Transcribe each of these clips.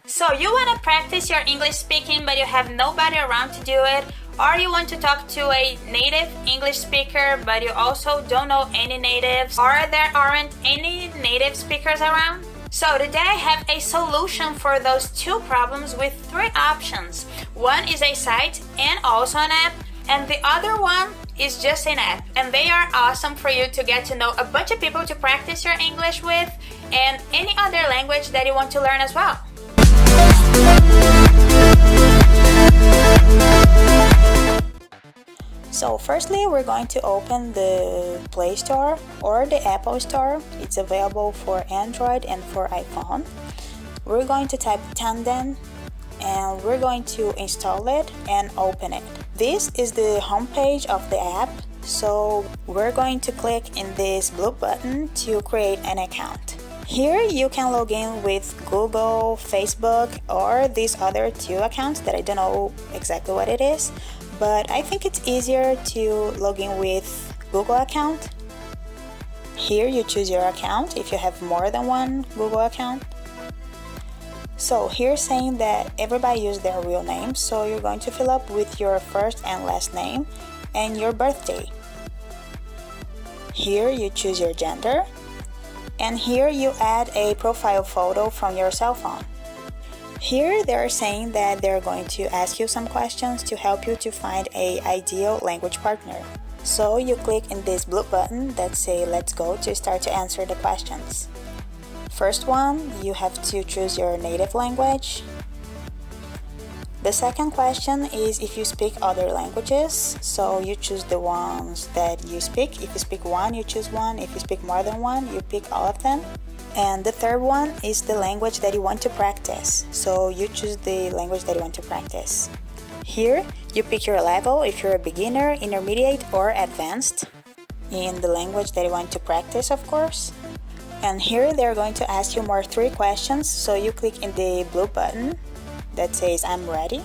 So you want to practice your English speaking but you have nobody around to do it, or you want to talk to a native English speaker but you also don't know any natives, or there aren't any native speakers around? So today I have a solution for those two problems with three options. One is a site and also an app, and the other one is just an app, and they are awesome for you to get to know a bunch of people to practice your English with and any other language that you want to learn as well. So firstly, we're going to open the Play Store or the Apple Store. It's available for Android and for iPhone. We're going to type Tandem and we're going to install it and open it. This is the homepage of the app. So we're going to click in this blue button to create an account. Here you can log in with Google, Facebook, or these other two accounts that I don't know exactly what it is, but I think it's easier to log in with Google account. Here you choose your account if you have more than one Google account. So here saying that everybody use their real name, so you're going to fill up with your first and last name and your birthday. Here you choose your gender. And here you add a profile photo from your cell phone. Here they're saying that they're going to ask you some questions to help you to find an ideal language partner. So you click in this blue button that say let's go to start to answer the questions. First one, you have to choose your native language. The second question is if you speak other languages, so you choose the ones that you speak. If you speak one, you choose one. If you speak more than one, you pick all of them. And the third one is the language that you want to practice, so you choose the language that you want to practice. Here, you pick your level, if you're a beginner, intermediate, or advanced, in the language that you want to practice, of course. And here, they're going to ask you three questions, so you click in the blue button that says I'm ready.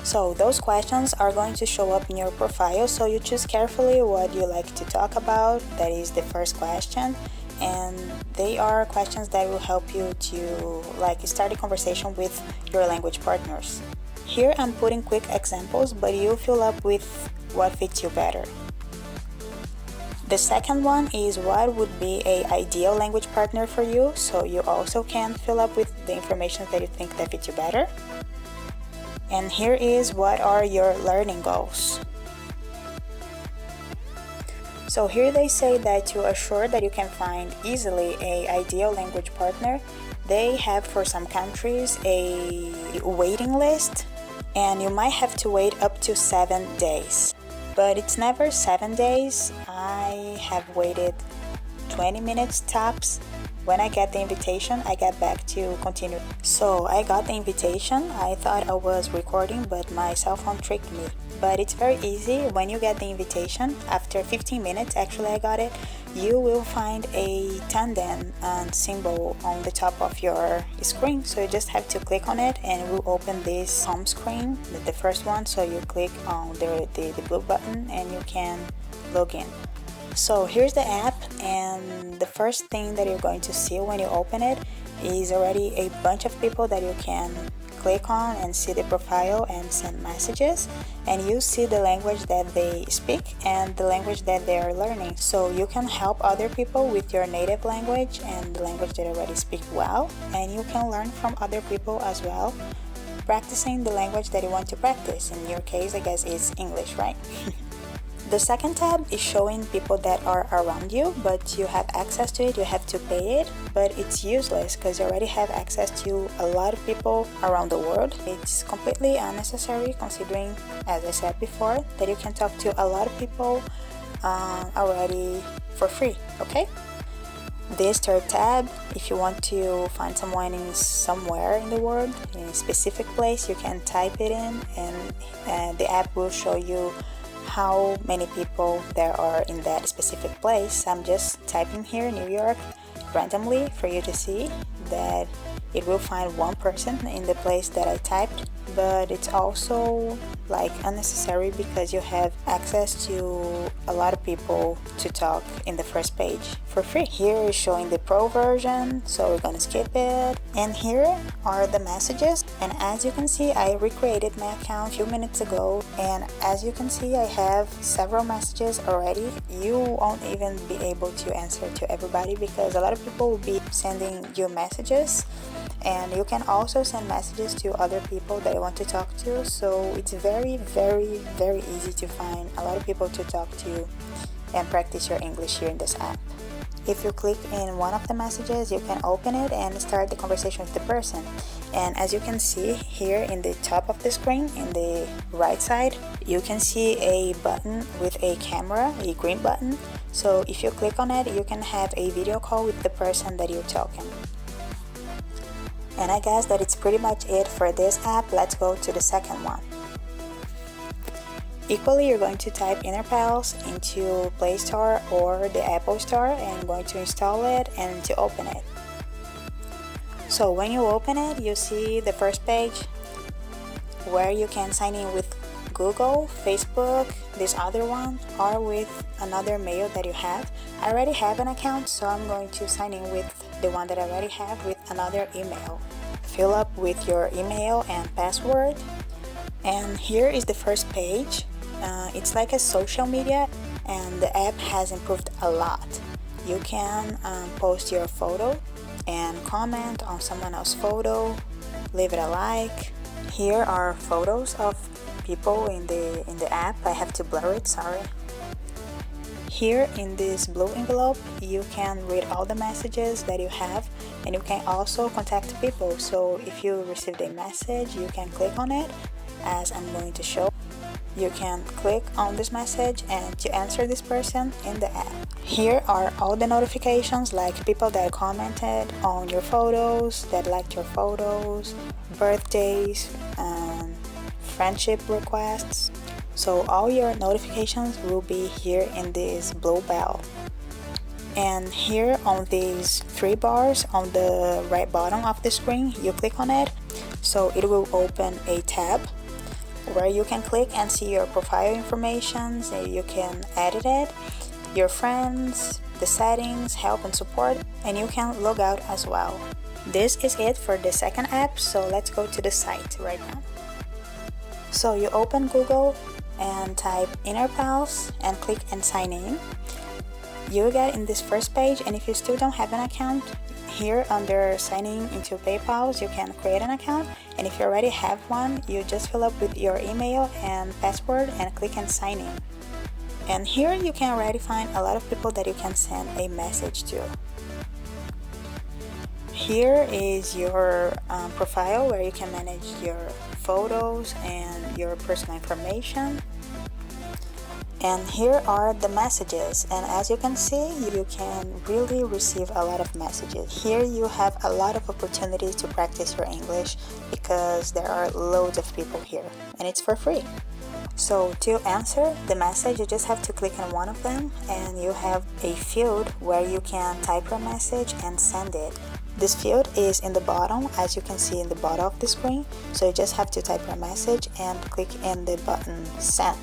So those questions are going to show up in your profile, so you choose carefully what you like to talk about. That is the first question, and they are questions that will help you to start a conversation with your language partners. Here I'm putting quick examples, but you fill up with what fits you better. The second one is what would be an ideal language partner for you, so you also can fill up with the information that you think that fits you better. And here is what are your learning goals. So here they say that to assure that you can find easily an ideal language partner, they have for some countries a waiting list, and you might have to wait up to 7 days. But it's never 7 days. I have waited 20 minutes tops. When I get the invitation, I get back to continue. So I got the invitation. I thought I was recording, but my cell phone tricked me. But it's very easy. When you get the invitation, after 15 minutes, actually I got it, you will find a tandem symbol on the top of your screen. So you just have to click on it and it will open this home screen, the first one. So you click on the blue button and you can log in. So here's the app, and the first thing that you're going to see when you open it is already a bunch of people that you can click on and see the profile and send messages, and you see the language that they speak and the language that they are learning. So you can help other people with your native language and the language that you already speak well, and you can learn from other people as well, practicing the language that you want to practice. In your case, I guess it's English, right? The second tab is showing people that are around you, but you have access to it, you have to pay it, but it's useless because you already have access to a lot of people around the world. It's completely unnecessary considering, as I said before, that you can talk to a lot of people already for free, okay? This third tab, if you want to find someone in somewhere in the world, in a specific place, you can type it in and the app will show you how many people there are in that specific place. I'm just typing here New York randomly for you to see that it will find one person in the place that I typed, but it's also like unnecessary because you have access to a lot of people to talk in the first page for free. Here is showing the pro version, so we're gonna skip it. And here are the messages, and as you can see, I recreated my account a few minutes ago, and as you can see, I have several messages already. You won't even be able to answer to everybody because a lot of people will be sending you messages, and you can also send messages to other people that you want to talk to. So it's very easy to find a lot of people to talk to and practice your English here in this app. If you click in one of the messages, you can open it and start the conversation with the person. And as you can see here in the top of the screen, in the right side, you can see a button with a camera, a green button. So if you click on it, you can have a video call with the person that you're talking. And I guess that it's pretty much it for this app. Let's go to the second one. Equally, you're going to type InnerPals into Play Store or the Apple Store, and I'm going to install it and to open it. So when you open it, you see the first page where you can sign in with Google, Facebook, this other one, or with another mail that you have. I already have an account, so I'm going to sign in with the one that I already have with another email. Fill up with your email and password. And here is the first page. It's like a social media, and the app has improved a lot. You can post your photo and comment on someone else's photo, leave it a like. Here are photos of people in the app. I have to blur it, sorry. Here in this blue envelope, you can read all the messages that you have, and you can also contact people. So if you received a message, you can click on it, as I'm going to show. You can click on this message and to answer this person in the app. Here are all the notifications, like people that commented on your photos, that liked your photos, birthdays, friendship requests. So all your notifications will be here in this blue bell. And here on these three bars on the right bottom of the screen, you click on it, so it will open a tab where you can click and see your profile information. So you can edit it, your friends, the settings, help and support, and you can log out as well. This is it for the second app, so let's go to the site right now. So you open Google and type InnerPals and click and sign in. You will get in this first page, and if you still don't have an account, here under signing into PayPal, you can create an account, and if you already have one, you just fill up with your email and password and click and sign in. And here you can already find a lot of people that you can send a message to. Here is your profile where you can manage your photos and your personal information. And here are the messages, and as you can see, you can really receive a lot of messages. Here you have a lot of opportunities to practice your English because there are loads of people here, and it's for free. So to answer the message, you just have to click on one of them, and you have a field where you can type your message and send it. This field is in the bottom, as you can see in the bottom of the screen, so you just have to type your message and click in the button send.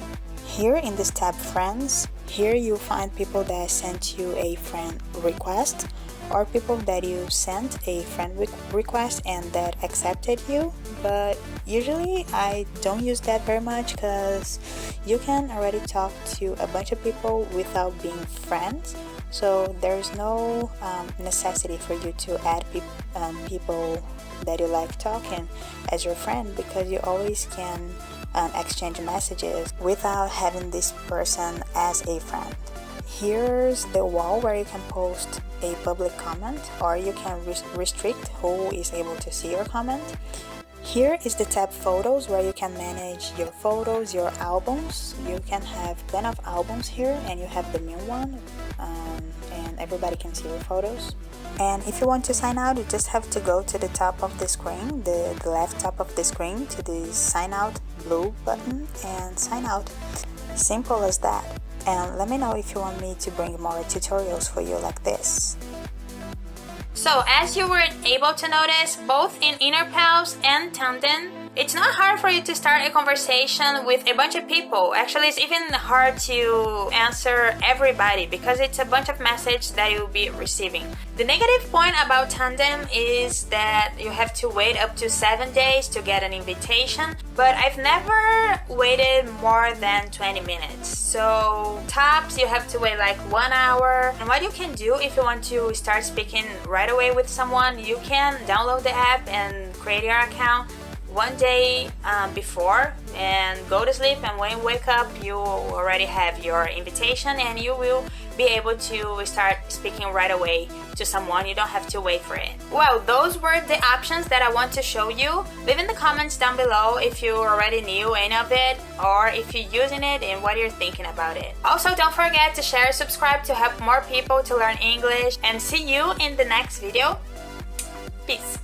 Here in this tab Friends, here you find people that sent you a friend request, or people that you sent a friend request and that accepted you. But usually I don't use that very much because you can already talk to a bunch of people without being friends. So there's no necessity for you to add people that you like talking as your friend, because you always can exchange messages without having this person as a friend. Here's the wall where you can post a public comment, or you can restrict who is able to see your comment. Here is the tab Photos, where you can manage your photos, your albums. You can have plenty of albums here, and you have the main one, and everybody can see your photos. And if you want to sign out, you just have to go to the top of the screen, the left top of the screen, to the sign out blue button and sign out. Simple as that. And let me know if you want me to bring more tutorials for you like this. So as you were able to notice, both in Inner Pals and Tandem, it's not hard for you to start a conversation with a bunch of people. Actually, it's even hard to answer everybody because it's a bunch of messages that you'll be receiving. The negative point about Tandem is that you have to wait up to 7 days to get an invitation, but I've never waited more than 20 minutes. So tops, you have to wait like 1 hour. And what you can do if you want to start speaking right away with someone, you can download the app and create your account one day before and go to sleep, and when you wake up you already have your invitation and you will be able to start speaking right away to someone. You don't have to wait for it. Well, those were the options that I want to show you. Leave in the comments down below if you already knew any of it or if you're using it and what you're thinking about it. Also, don't forget to share and subscribe to help more people to learn English, and see you in the next video. Peace.